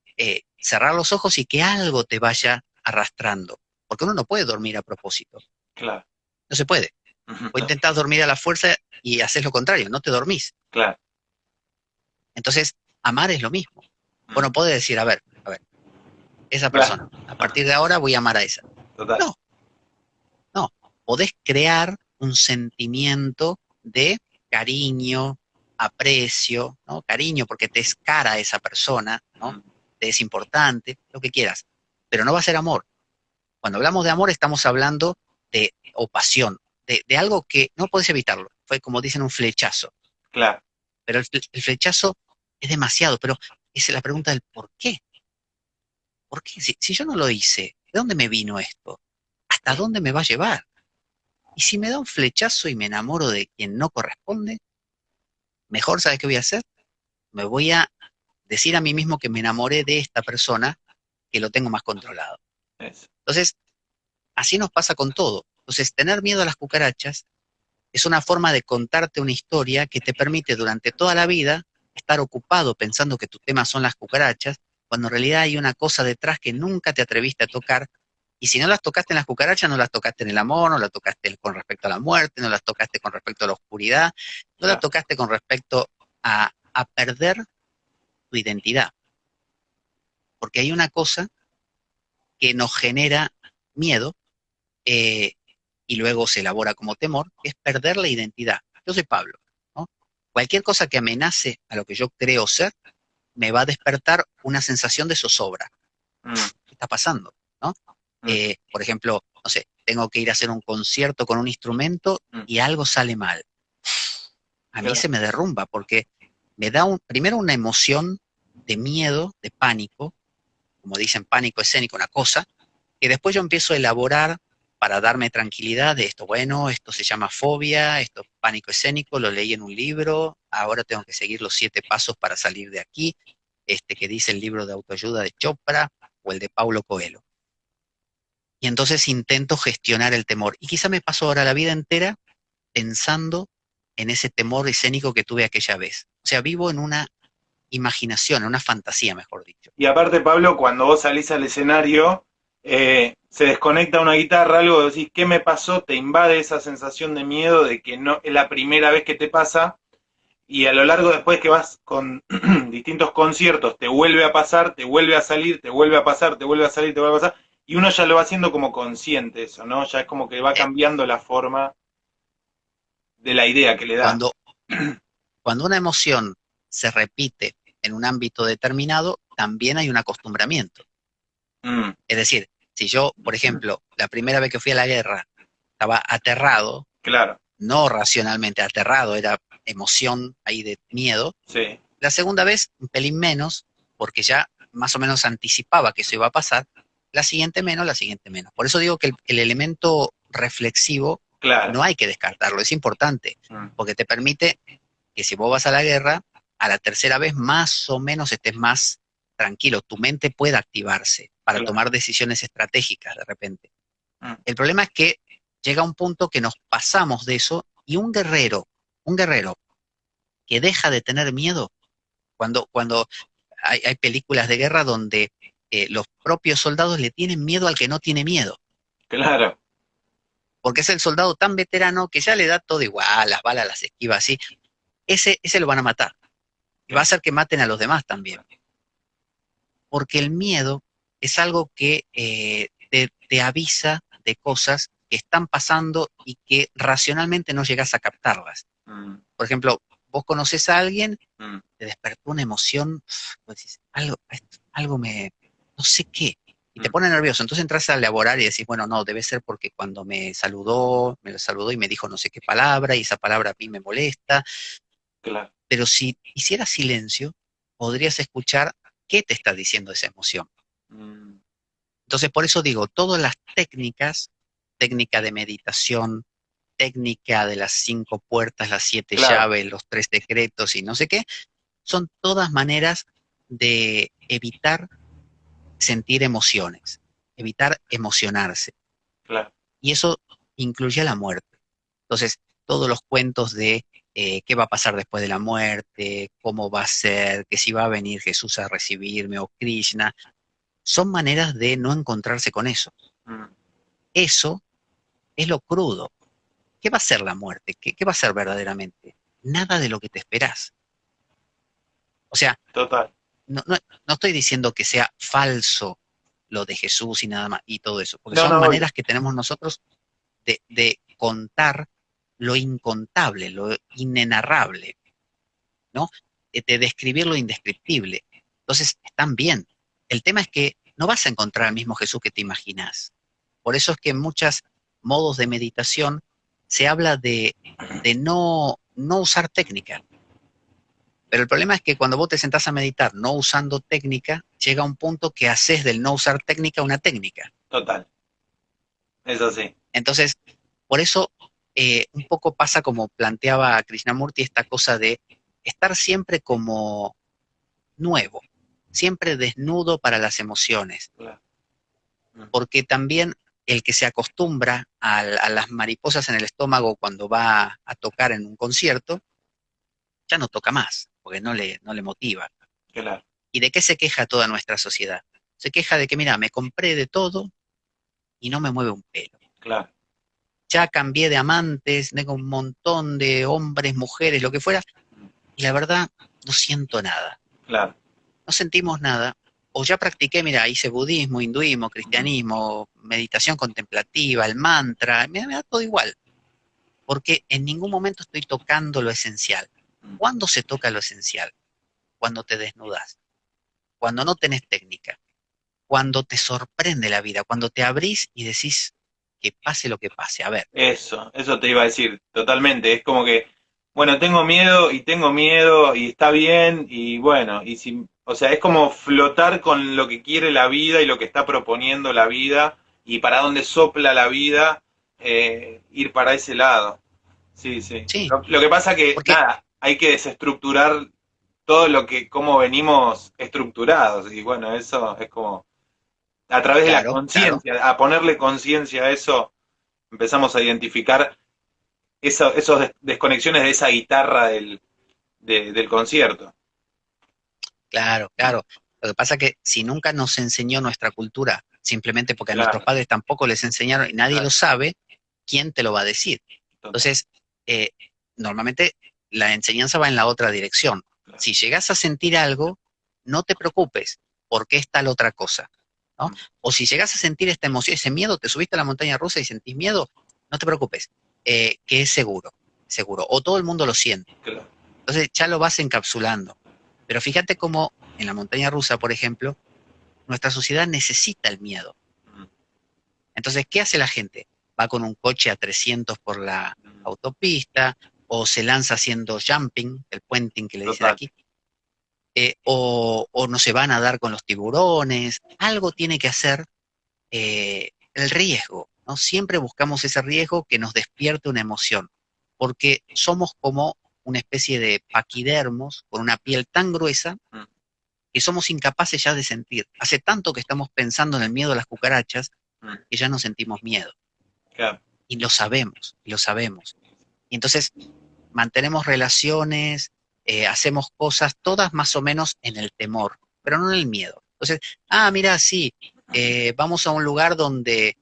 cerrar los ojos y que algo te vaya arrastrando, porque uno no puede dormir a propósito, claro. no se puede. O No, intentás dormir a la fuerza y haces lo contrario, no te dormís. claro. Entonces, amar es lo mismo. Mm, Bueno, puede decir, a ver, esa claro. persona, a partir de ahora voy a amar a esa. Total. No, no, podés crear un sentimiento de cariño, aprecio, ¿no? Cariño porque te es cara esa persona, ¿no? Mm, Te es importante, lo que quieras, pero no va a ser amor. Cuando hablamos de amor estamos hablando o pasión, de algo que no puedes evitarlo. Fue como dicen un flechazo, claro. pero el flechazo es demasiado, pero es la pregunta del por qué. ¿Por qué? Si yo no lo hice, ¿de dónde me vino esto? ¿Hasta Claro. dónde me va a llevar? Y si me da un flechazo y me enamoro de quien no corresponde, mejor, ¿sabes qué voy a hacer? Me voy a decir a mí mismo que me enamoré de esta persona, que lo tengo más controlado. Eso. Entonces, así nos pasa con todo. Entonces, tener miedo a las cucarachas Es una forma de contarte una historia que te permite durante toda la vida estar ocupado pensando que tu tema son las cucarachas, cuando en realidad hay una cosa detrás que nunca te atreviste a tocar. Y si no las tocaste en las cucarachas, no las tocaste en el amor, no las tocaste con respecto a la muerte, no las tocaste con respecto a la oscuridad, no las Claro. tocaste con respecto a perder tu identidad. Porque hay una cosa que nos genera miedo, eh, y luego se elabora como temor, que es perder la identidad. Yo soy Pablo, ¿no? Cualquier cosa que amenace a lo que yo creo ser, me va a despertar una sensación de zozobra. Mm, ¿Qué está pasando? ¿No? mm, Por ejemplo, no sé, tengo que ir a hacer un concierto con un instrumento mm. y algo sale mal. A mí Claro. se me derrumba porque me da primero una emoción de miedo, de pánico, como dicen, pánico escénico, una cosa, que después yo empiezo a elaborar para darme tranquilidad de esto, bueno, esto se llama fobia, esto es pánico escénico, lo leí en un libro, ahora tengo que seguir los 7 pasos para salir de aquí, que dice el libro de autoayuda de Chopra o el de Paulo Coelho. Y entonces intento gestionar el temor. Y quizá me paso ahora la vida entera pensando en ese temor escénico que tuve aquella vez. O sea, vivo en una imaginación, en una fantasía, mejor dicho. Y aparte, Pablo, cuando vos salís al escenario, se desconecta una guitarra, algo, decís, ¿qué me pasó? Te invade esa sensación de miedo de que no es la primera vez que te pasa, y a lo largo después que vas con distintos conciertos, te vuelve a pasar, te vuelve a salir, te vuelve a pasar, te vuelve a salir, te vuelve a pasar, y uno ya lo va haciendo como consciente eso, ¿no? Ya es como que va Eh, cambiando la forma de la idea que le da. cuando, cuando una emoción se repite en un ámbito determinado, también hay un acostumbramiento. Mm, Es decir, si yo, por ejemplo, la primera vez que fui a la guerra, estaba aterrado, claro, no racionalmente aterrado, era emoción ahí de miedo. sí, La segunda vez, un pelín menos, porque ya más o menos anticipaba que eso iba a pasar. La siguiente menos, la siguiente menos. Por eso digo que el elemento reflexivo claro. no hay que descartarlo, es importante, Mm, porque te permite que si vos vas a la guerra, a la tercera vez más o menos estés más tranquilo, tu mente pueda activarse para claro. tomar decisiones estratégicas de repente. Mm, El problema es que llega un punto que nos pasamos de eso y un guerrero que deja de tener miedo, cuando hay películas de guerra donde los propios soldados le tienen miedo al que no tiene miedo, claro. porque es el soldado tan veterano que ya le da todo igual, las balas las esquiva así, ese lo van a matar y va a Sí, hacer que maten a los demás también, porque el miedo es algo que te avisa de cosas que están pasando y que racionalmente no llegas a captarlas. mm, Por ejemplo, vos conoces a alguien, mm, te despertó una emoción, vos decís, algo no sé qué, y te mm, pone nervioso. Entonces entras a elaborar y decís, bueno, no, debe ser porque cuando me lo saludó y me dijo no sé qué palabra, y esa palabra a mí me molesta. claro. Pero si hicieras silencio, podrías escuchar qué te está diciendo esa emoción. Mm, Entonces, por eso digo, todas las técnicas, técnica de meditación, técnica de las 5 puertas, las 7 claro. llaves, los 3 decretos y no sé qué, son todas maneras de evitar sentir emociones, evitar emocionarse. Claro. Y eso incluye la muerte. Entonces, todos los cuentos de qué va a pasar después de la muerte, cómo va a ser, que si va a venir Jesús a recibirme o Krishna, son maneras de no encontrarse con eso. Mm, Eso es lo crudo. ¿Qué va a ser la muerte? ¿Qué va a ser verdaderamente? Nada de lo que te esperás. O sea, total. no estoy diciendo que sea falso lo de Jesús y nada más y todo eso, porque No, son no, obvio. maneras que tenemos nosotros de contar lo incontable, lo inenarrable, ¿no? De describir lo indescriptible. Entonces, están bien. El tema es que no vas a encontrar al mismo Jesús que te imaginas. Por eso es que en muchos modos de meditación se habla de no usar técnica. Pero el problema es que cuando vos te sentás a meditar no usando técnica, llega un punto que haces del no usar técnica una técnica. Total. Eso sí. Entonces, por eso un poco pasa como planteaba Krishnamurti esta cosa de estar siempre como nuevo, siempre desnudo para las emociones, Claro. Mm, porque también el que se acostumbra a las mariposas en el estómago cuando va a tocar en un concierto, ya no toca más, porque no le motiva. claro, ¿Y de qué se queja toda nuestra sociedad? Se queja de que, mira, me compré de todo y no me mueve un pelo. claro, Ya cambié de amantes, tengo un montón de hombres, mujeres, lo que fuera, y la verdad no siento nada. claro. No sentimos nada. O ya practiqué, mira, hice budismo, hinduismo, cristianismo, meditación contemplativa, el mantra, me da todo igual, porque en ningún momento estoy tocando lo esencial. ¿Cuándo se toca lo esencial? Cuando te desnudas, cuando no tenés técnica, cuando te sorprende la vida, cuando te abrís y decís que pase lo que pase. A ver, Eso te iba a decir, totalmente. Es como que, bueno, tengo miedo y está bien y bueno, y si, o sea, es como flotar con lo que quiere la vida y lo que está proponiendo la vida y para dónde sopla la vida, ir para ese lado. Sí, sí. sí, Lo que pasa que, porque, nada, hay que desestructurar todo lo que, cómo venimos estructurados y bueno, eso es como, a través de la claro, claro, conciencia, a ponerle conciencia a eso empezamos a identificar esos desconexiones de esa guitarra del concierto. claro, claro. Lo que pasa es que si nunca nos enseñó nuestra cultura, simplemente porque a nuestros Claro, padres tampoco les enseñaron y nadie lo claro, sabe, ¿quién te lo va a decir? total, Entonces, eh, normalmente la enseñanza va en la otra dirección. claro. Si llegas a sentir algo, no te preocupes, porque es tal otra cosa, ¿no? Mm, O si llegas a sentir esta emoción, ese miedo, te subiste a la montaña rusa y sentís miedo, no te preocupes, que es seguro, seguro. O todo el mundo lo siente. claro. Entonces ya lo vas encapsulando. Pero fíjate cómo en la montaña rusa, por ejemplo, nuestra sociedad necesita el miedo. Mm, Entonces, ¿qué hace la gente? Va con un coche a 300 por la mm, autopista o se lanza haciendo jumping, el puenting que le dicen total, aquí, o no se van a dar con los tiburones. Algo tiene que hacer el riesgo, ¿no? Siempre buscamos ese riesgo que nos despierte una emoción, porque somos como una especie de paquidermos con una piel tan gruesa mm, que somos incapaces ya de sentir. Hace tanto que estamos pensando en el miedo a las cucarachas mm, que ya no sentimos miedo. claro, Y lo sabemos, y lo sabemos. Y entonces mantenemos relaciones, hacemos cosas todas más o menos en el temor, pero no en el miedo. Entonces, mira, sí, vamos a un lugar donde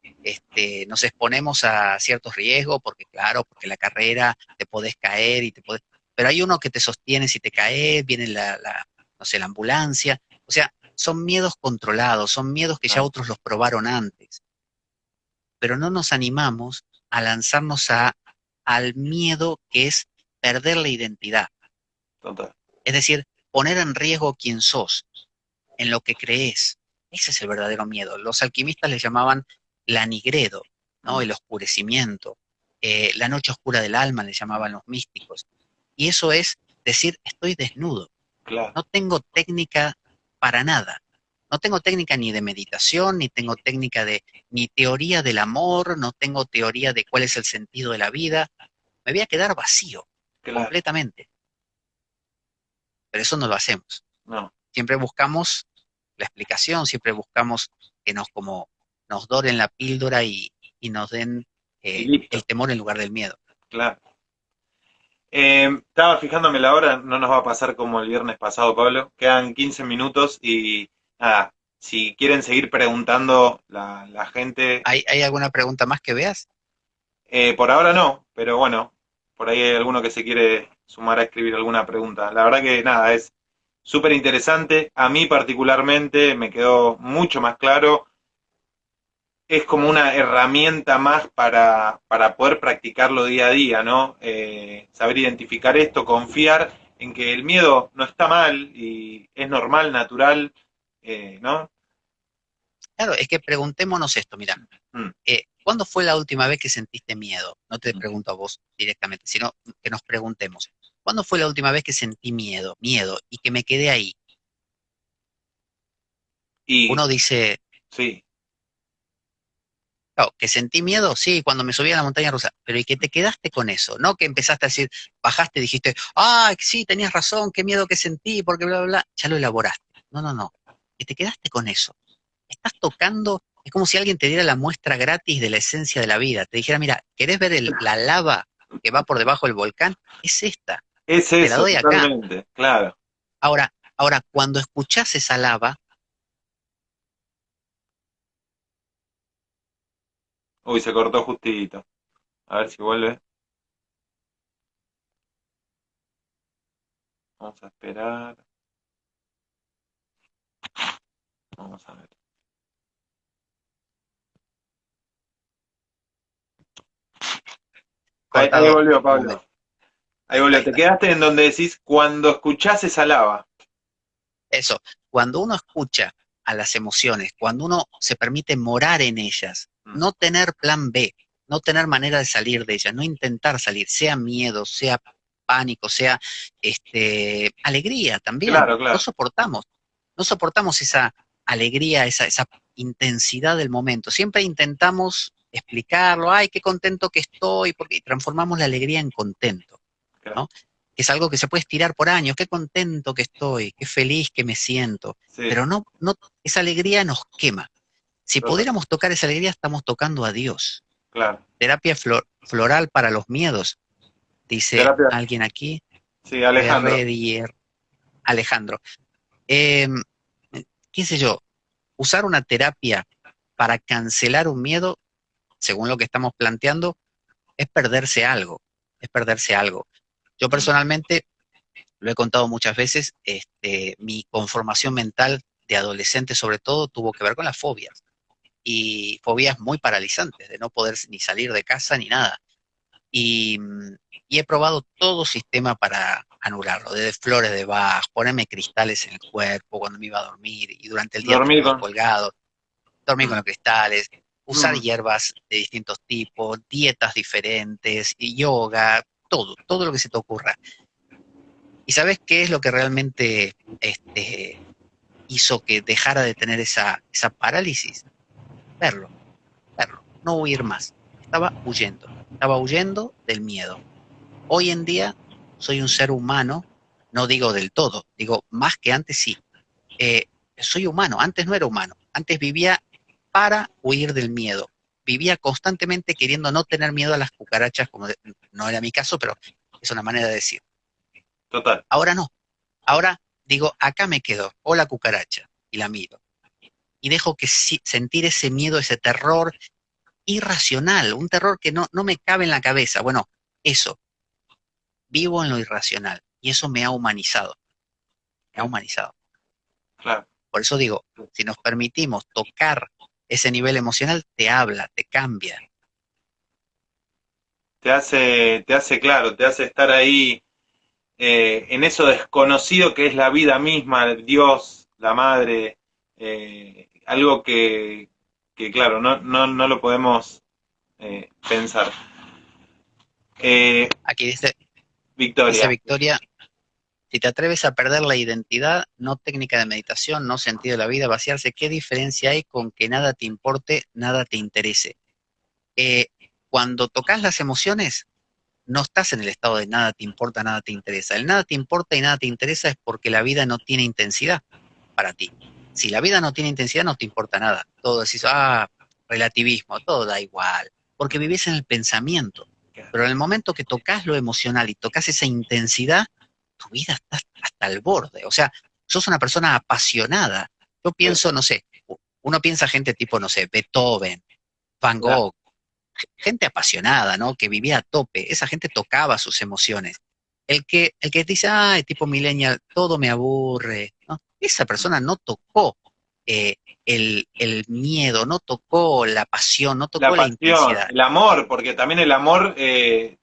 nos exponemos a ciertos riesgos, porque claro, porque la carrera te podés caer y te podés... Pero hay uno que te sostiene si te caes, viene no sé, la ambulancia. O sea, son miedos controlados, son miedos que ya claro, otros los probaron antes, pero no nos animamos a lanzarnos al miedo que es perder la identidad. total, Es decir, poner en riesgo quién sos, en lo que crees. Ese es el verdadero miedo. Los alquimistas le llamaban la nigredo, ¿no? mm, El oscurecimiento. La noche oscura del alma le llamaban los místicos. Y eso es decir, estoy desnudo. claro, No tengo técnica para nada. No tengo técnica ni de meditación, ni tengo técnica ni teoría del amor, no tengo teoría de cuál es el sentido de la vida. Me voy a quedar vacío, claro, completamente. Pero eso no lo hacemos. no, Siempre buscamos la explicación, siempre buscamos que nos doren la píldora y nos den y el listo, temor en lugar del miedo. claro. Estaba fijándome la hora, no nos va a pasar como el viernes pasado, Pablo. Quedan 15 minutos y nada, si quieren seguir preguntando la gente, ¿Hay alguna pregunta más que veas? por ahora no, pero bueno, por ahí hay alguno que se quiere sumar a escribir alguna pregunta. La verdad que nada, es súper interesante. A mí particularmente me quedó mucho más claro. Es como una herramienta más para poder practicarlo día a día, ¿no? Saber identificar esto, confiar en que el miedo no está mal y es normal, natural, ¿no? Claro, es que preguntémonos esto, mira, Mm, ¿cuándo fue la última vez que sentiste miedo? No te mm. pregunto a vos directamente, sino que nos preguntemos, ¿cuándo fue la última vez que sentí miedo, miedo, y que me quedé ahí? Y Uno dice, sí, claro, que sentí miedo, sí, cuando me subí a la montaña rusa, pero ¿y que te quedaste con eso? No que empezaste a decir, bajaste y dijiste, sí, tenías razón, qué miedo que sentí, porque bla, bla, bla, ya lo elaboraste. No, no, no, que te quedaste con eso. Estás tocando Es como si alguien te diera la muestra gratis de la esencia de la vida. Te dijera, mira, ¿querés ver la lava que va por debajo del volcán? Es esta, Es te la eso, doy acá. totalmente, claro. Ahora, cuando escuchás esa lava, Uy, se cortó justito. A ver si vuelve. Vamos a esperar. Vamos a ver. Ahí cortado volvió, un Pablo. momento, Ahí ahí volvió. Te está. quedaste en donde decís cuando escuchás esa lava. Eso, cuando uno escucha a las emociones, cuando uno se permite morar en ellas, Mm. no tener plan B, no tener manera de salir de ellas, no intentar salir, sea miedo, sea pánico, sea alegría también. Claro, No claro. soportamos, no soportamos esa alegría, esa intensidad del momento. Siempre intentamos explicarlo, ay, qué contento que estoy, porque transformamos la alegría en contento, Claro. ¿no? Que es algo que se puede estirar por años, qué contento que estoy, qué feliz que me siento, Sí, pero no, esa alegría nos quema. Si total. pudiéramos tocar esa alegría, estamos tocando a Dios. Claro. Terapia floral para los miedos, dice Terapia. alguien aquí, Sí, Alejandro. Guerrerier Alejandro. Eh, ¿Qué sé yo? Usar una terapia para cancelar un miedo, según lo que estamos planteando, es perderse algo, es perderse algo. Yo Mm. personalmente lo he contado muchas veces, mi conformación mental de adolescente sobre todo tuvo que ver con las fobias y fobias muy paralizantes, de no poder ni salir de casa ni nada. Y, y he probado todo sistema para anularlo, desde flores de Bach, ponerme cristales en el cuerpo cuando me iba a dormir y durante el día Dormir tenerlos con. colgados, dormir con Mm. los cristales, usar Mm. hierbas de distintos tipos, dietas diferentes, y yoga, todo lo que se te ocurra. ¿Y sabes qué es lo que realmente hizo que dejara de tener esa parálisis? Verlo, verlo, no huir más. Estaba huyendo del miedo. Hoy en día soy un ser humano, no digo del todo, digo más que antes sí. Eh, Soy humano, antes no era humano, antes vivía para huir del miedo. Vivía constantemente queriendo no tener miedo a las cucarachas, no era mi caso, pero es una manera de decir. Total. Ahora no, ahora digo, acá me quedo, o la cucaracha, y la miro. Y dejo que sentir ese miedo, ese terror irracional, un terror que no me cabe en la cabeza. Bueno, eso, vivo en lo irracional. Y eso me ha humanizado, me ha humanizado. Claro. Por eso digo, si nos permitimos tocar ese nivel emocional, te habla, te cambia. Claro, te hace estar ahí en eso desconocido que es la vida misma, Dios, la madre, algo que claro, no lo podemos pensar. Eh, Aquí dice Victoria, Victoria, si te atreves a perder la identidad, no técnica de meditación, no sentido de la vida, vaciarse, ¿qué diferencia hay con que nada te importe, nada te interese? Eh, Cuando tocas las emociones, no estás en el estado de nada te importa, nada te interesa. El nada te importa y nada te interesa es porque la vida no tiene intensidad para ti. Si la vida no tiene intensidad, no te importa nada. Todo decís, relativismo, todo da igual, porque vivís en el pensamiento. Pero en el momento que tocas lo emocional y tocas esa intensidad, tu vida está hasta el borde. O sea, sos una persona apasionada. Yo pienso, no sé, uno piensa gente tipo, no sé, Beethoven, Van la, Gogh, gente apasionada, ¿no? Que vivía a tope. Esa gente tocaba sus emociones. El que dice, ay, tipo millennial, todo me aburre, ¿no? Esa persona no tocó eh, el miedo, no tocó la pasión, no la tocó la pasión, intensidad. el amor, porque también el amor,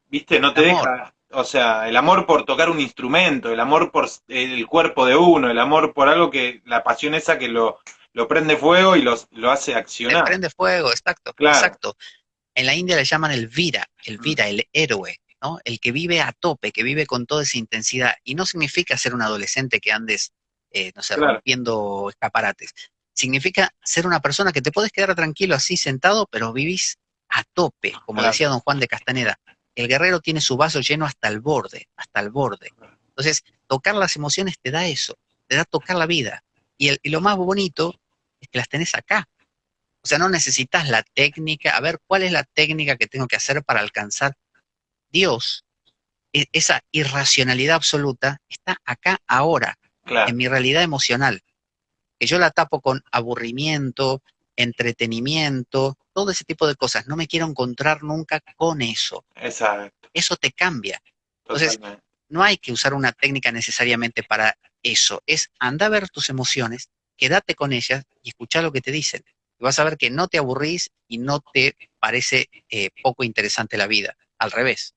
viste, no El te amor, deja, o sea, el amor por tocar un instrumento, el amor por el cuerpo de uno, el amor por algo que, la pasión esa que lo prende fuego y lo hace te accionar. prende fuego, exacto, Claro. exacto. En la India le llaman el Mm. vira, el héroe, ¿no? El que vive a tope, que vive con toda esa intensidad. Y no significa ser un adolescente que andes, no sé, Claro, rompiendo escaparates. Significa ser una persona que te puedes quedar tranquilo así sentado, pero vivís a tope, como claro. decía don Juan de Castaneda. El guerrero tiene su vaso lleno hasta el borde, hasta el borde. Entonces, tocar las emociones te da eso, te da tocar la vida. Y lo más bonito es que las tenés acá. O O sea, no necesitas la técnica. A ver, ¿cuál es la técnica que tengo que hacer para alcanzar? Dios, esa irracionalidad absoluta, está acá ahora, en Claro, mi realidad emocional, que yo la tapo con aburrimiento, entretenimiento, todo ese tipo de cosas. No me quiero encontrar nunca con eso. exacto, Eso te cambia. Entonces, totalmente. no hay que usar una técnica necesariamente para eso. Es anda a ver tus emociones, quédate con ellas y escucha lo que te dicen. Y vas a ver que no te aburrís y no te parece poco interesante la vida. Al revés.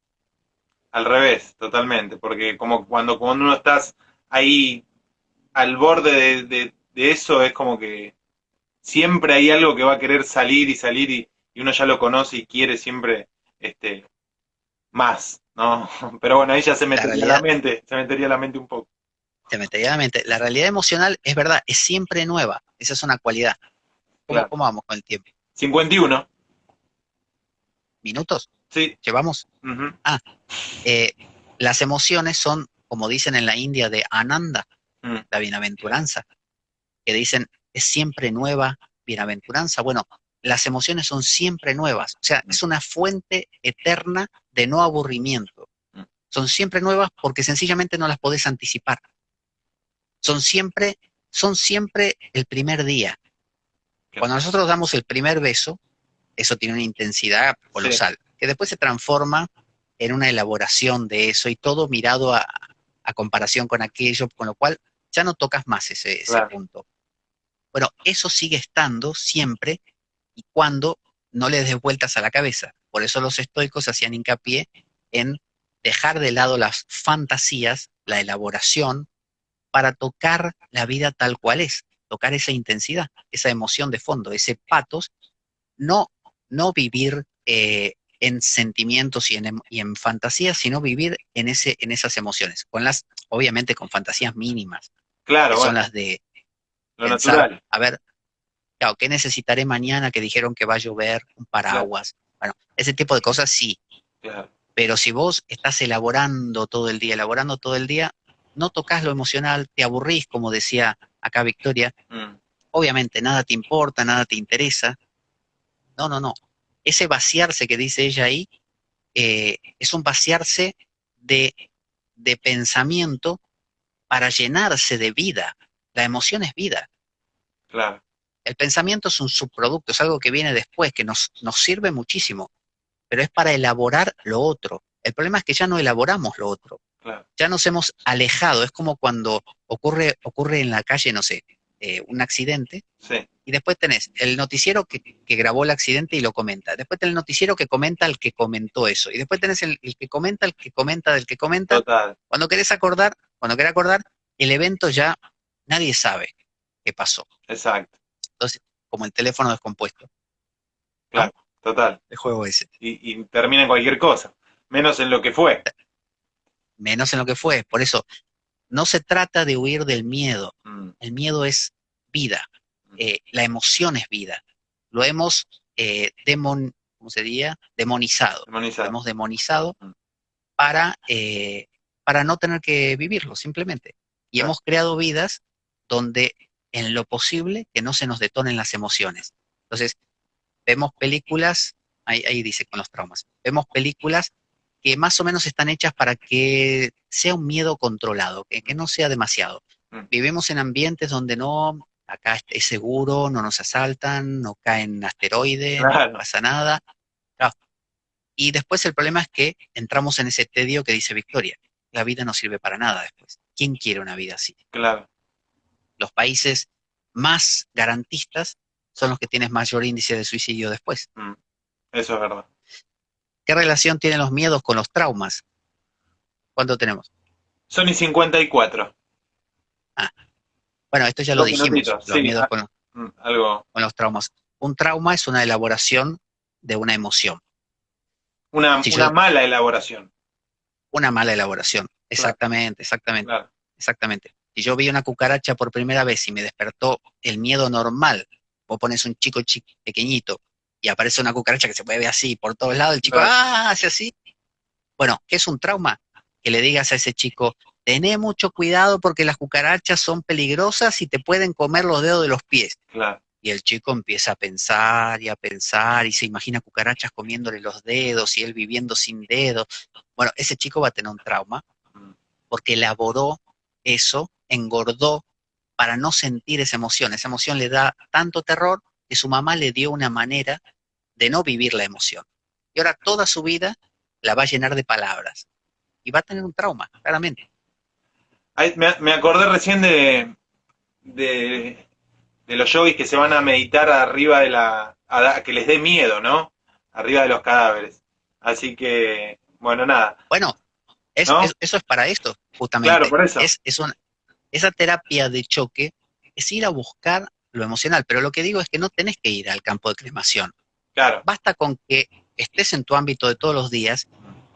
Al revés, totalmente, porque como cuando uno estás ahí al borde de eso, es como que siempre hay algo que va a querer salir y salir y uno ya lo conoce y quiere siempre este, más, ¿no? Pero bueno, ahí ya La realidad, se metería la mente un poco. te metería en la mente, la realidad emocional es verdad, es siempre nueva. Esa es una cualidad. ¿Cómo, Claro. cómo vamos con el tiempo? 51, ¿Minutos? sí. ¿Llevamos? Ujú, Ah, eh, las emociones son, como dicen en la India, de Ananda, mm, la claro, bienaventuranza, que dicen es siempre nueva bienaventuranza. Bueno, las emociones son siempre nuevas, o sea, mm, es una fuente eterna de no aburrimiento. mm, Son siempre nuevas porque sencillamente no las podés anticipar. Son siempre, son siempre el primer día. claro. Cuando nosotros damos el primer beso, eso tiene una intensidad Sí, colosal, que después se transforma en una elaboración de eso y todo mirado a comparación con aquello, con lo cual ya no tocas más ese claro, punto. Bueno, eso sigue estando siempre y cuando no le des vueltas a la cabeza. Por eso los estoicos hacían hincapié en dejar de lado las fantasías, la elaboración, para tocar la vida tal cual es, tocar esa intensidad, esa emoción de fondo, ese patos, no, no vivir en sentimientos y en fantasías, sino vivir en esas emociones, obviamente con fantasías mínimas, que claro, son bueno, las de lo pensar, natural, a ver, claro, ¿qué necesitaré mañana que dijeron que va a llover? Un claro, paraguas. Bueno, ese tipo de cosas sí, claro, pero si vos estás elaborando todo el día, no tocas lo emocional, te aburrís, como decía acá Victoria, mm, obviamente nada te importa, nada te interesa. No, no, no. Ese vaciarse que dice ella ahí es un vaciarse de, de pensamiento para llenarse de vida. La emoción es vida. claro, El pensamiento es un subproducto, es algo que viene después, que nos sirve muchísimo, pero es para elaborar lo otro. El problema es que ya no elaboramos lo otro, claro, ya nos hemos alejado. Es como cuando ocurre en la calle, no sé, un accidente, sí, y después tenés el noticiero que grabó el accidente y lo comenta. Después tenés el noticiero que comenta al que comentó eso. Y después tenés el que comenta, el que comenta, del que comenta. total, Cuando querés acordar, el evento ya nadie sabe qué pasó. exacto, Entonces, como el teléfono descompuesto, ¿no? claro, total. El juego ese. Y termina en cualquier cosa, menos en lo que fue. Menos en lo que fue. Por eso, no se trata de huir del miedo. Mm, El miedo es vida. mm, La emoción es vida. Lo hemos ¿cómo se diría? Demonizado. Lo demonizado. hemos demonizado Mm, para, eh, para no tener que vivirlo, simplemente. Y claro, hemos creado vidas donde en lo posible que no se nos detonen las emociones. Entonces, vemos películas, ahí dice con los traumas, vemos películas que más o menos están hechas para que sea un miedo controlado, que no sea demasiado. mm, Vivimos en ambientes donde no, acá es seguro, no nos asaltan, no caen asteroides, no claro, pasa nada. Claro. Y después el problema es que entramos en ese tedio que dice Victoria. La vida no sirve para nada después. ¿Quién quiere una vida así? claro, Los países más garantistas son los que tienen mayor índice de suicidio después. mm, eso es verdad. ¿Qué relación tienen los miedos con los traumas? ¿Cuánto tenemos? Sony 54. Ah, bueno, esto ya lo Dos dijimos, minutitos, los sí, miedos algo. con los traumas. Un trauma es una elaboración de una emoción. Si Una yo, mala elaboración. una mala elaboración. Claro, Exactamente, exactamente, claro, exactamente. Si yo vi una cucaracha por primera vez y me despertó el miedo normal, vos pones un chico pequeñito y aparece una cucaracha que se mueve así por todos lados, el chico, claro, ¡ah!, hace así. Bueno, ¿qué es un trauma? Que le digas a ese chico, tené mucho cuidado porque las cucarachas son peligrosas y te pueden comer los dedos de los pies. claro. Y el chico empieza a pensar, y se imagina cucarachas comiéndole los dedos, y él viviendo sin dedos. Bueno, ese chico va a tener un trauma, porque elaboró eso, engordó para no sentir esa emoción. Esa emoción le da tanto terror que su mamá le dio una manera de no vivir la emoción. Y ahora toda su vida la va a llenar de palabras. Y va a tener un trauma, claramente. Me acordé recién de, de los yogis que se van a meditar arriba a que les dé miedo, ¿no? Arriba de los cadáveres. Así que, bueno, nada, Bueno, ¿no? eso es para esto, Claro, justamente. por eso. Esa terapia de choque es ir a buscar lo emocional, pero lo que digo es que no tenés que ir al campo de cremación. Claro. Basta con que estés en tu ámbito de todos los días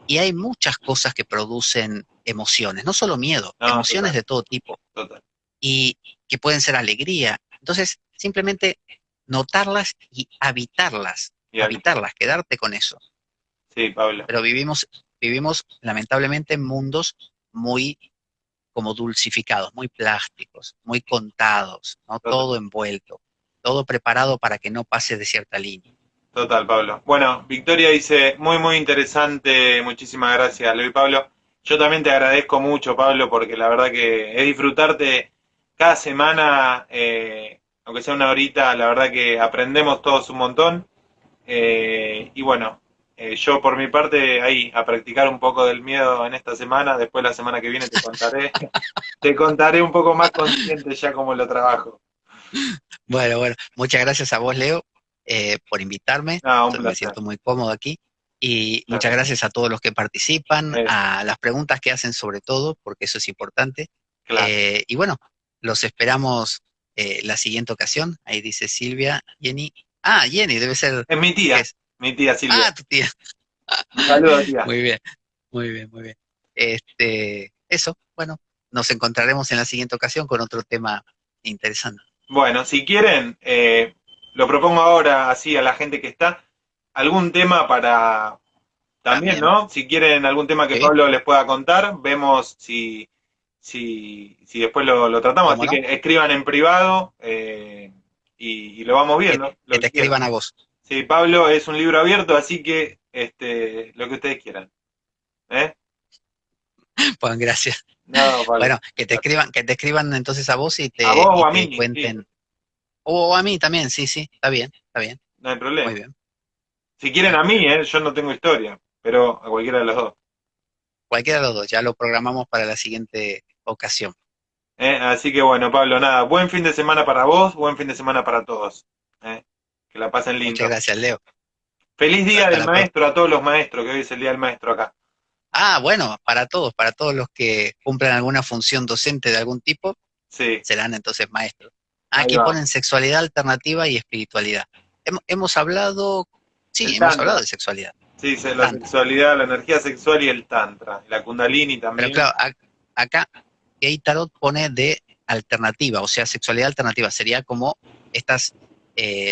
y hay muchas cosas que producen emociones, no solo miedo, No, emociones total, de todo tipo total. y que pueden ser alegría. Entonces, simplemente notarlas y Y habitarlas, quedarte con eso. sí, Pablo. Pero vivimos lamentablemente en mundos muy como dulcificados, muy plásticos, muy contados, ¿no? Total. Todo envuelto, todo preparado para que no pase de cierta línea. Total, Pablo. Bueno, Victoria dice, muy, muy interesante, muchísimas gracias, Leo y Pablo. Yo también te agradezco mucho, Pablo, porque la verdad que es disfrutarte cada semana, aunque sea una horita, la verdad que aprendemos todos un montón. Y bueno, yo por mi parte, ahí, a practicar un poco del miedo en esta semana, después la semana que viene te contaré, te contaré un poco más consciente ya cómo lo trabajo. Bueno, muchas gracias a vos, Leo, por invitarme. No, un Me placer. siento muy cómodo aquí. Y Muchas muchas gracias. gracias a todos los que participan, Eso, a las preguntas que hacen sobre todo, porque eso es importante. claro. Y bueno, los esperamos la siguiente ocasión. Ahí dice Silvia, Jenny. Ah, Jenny, debe ser, Es ¿qué es? mi tía Silvia. Ah, tu tía. Un saludo, tía. Muy bien, muy bien. Eso, bueno, nos encontraremos en la siguiente ocasión con otro tema interesante. Bueno, si quieren, lo propongo ahora así a la gente que está. Algún tema para también, También, ¿no? Si quieren algún tema que ¿sí? Pablo les pueda contar, vemos si después lo tratamos. ¿Cómo Así no? que escriban en privado y lo vamos viendo, Que lo te que quieran. escriban a vos. Sí, Pablo es un libro abierto, así que lo que ustedes quieran. ¿Eh? Pues gracias. No, Pablo. Bueno, que te escriban entonces a vos A vos y o a te mí, sí, cuenten. O a mí también, sí, sí, está bien, no hay muy problema. bien, Si no quieren hay a mí, problema. yo no tengo historia, pero a cualquiera de los dos. Cualquiera de los dos, ya lo programamos para la siguiente ocasión. Así que bueno, Pablo, nada, buen fin de semana para vos, buen fin de semana para todos. ¿Eh? Que la pasen Muchas lindo. gracias, Leo. Feliz día Hasta del la próxima. maestro a todos los maestros, que hoy es el día del maestro acá. Ah, bueno, para todos los que cumplan alguna función docente de algún tipo, Sí, serán entonces maestros. ahí Aquí va. ponen sexualidad alternativa y espiritualidad. Hemos hablado, sí, El hemos hablado tantra. de sexualidad, Sí, la tantra. sexualidad, la energía sexual y el tantra. La kundalini Pero también. claro, acá Gay Tarot pone de alternativa, o sea, sexualidad alternativa. Sería como estas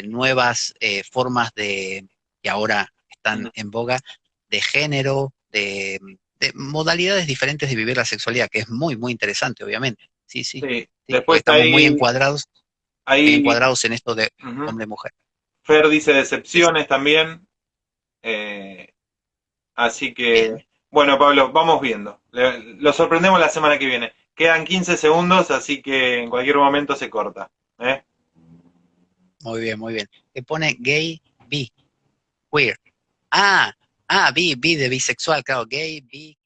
nuevas formas que ahora están Ujú. en boga de género, de modalidades diferentes de vivir la sexualidad, que es muy interesante, obviamente. Sí, sí, Sí, sí, porque después estamos muy ahí encuadrados en esto de ujú. hombre-mujer. Fer dice Sí, sí. decepciones también. eh, Así Bien, que, bueno, Pablo, vamos viendo. Lo sorprendemos la semana que viene. Quedan 15 segundos, así que en cualquier momento se corta. ¿Eh? muy bien. Que pone gay, bi, queer. Ah, bi de bisexual, claro, gay, bi,